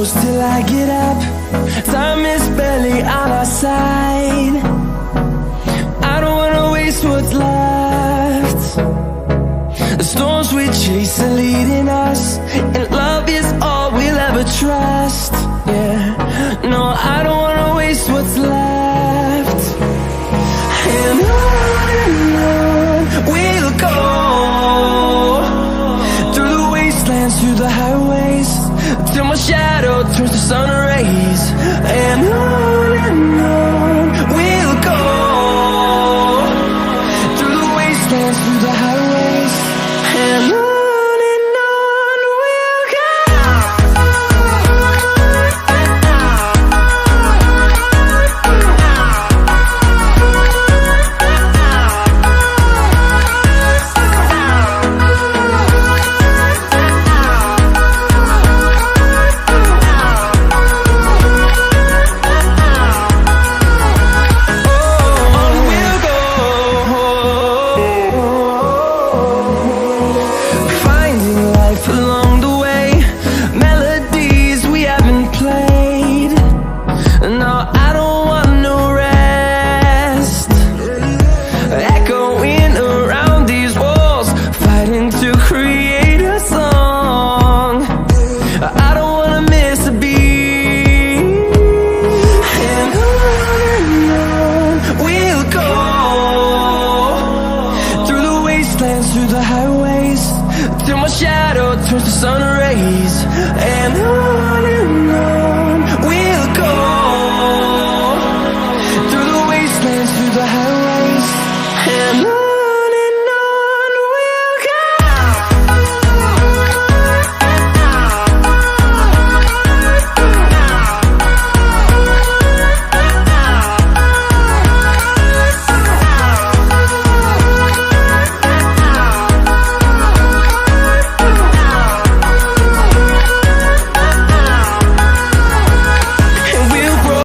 close till I get up. Time is barely on our side. I don't wanna waste what's left. The storms we chase are leading us, and love is all we'll ever trust. Yeah, no, I don't wanna waste what's left. And on we'll go, through the wastelands, through the highways, till my shadow turns to sun rays. And on we'll go, through the wastelands, through the highways, and on we'll go. Through the highways, till my shadow turns to sun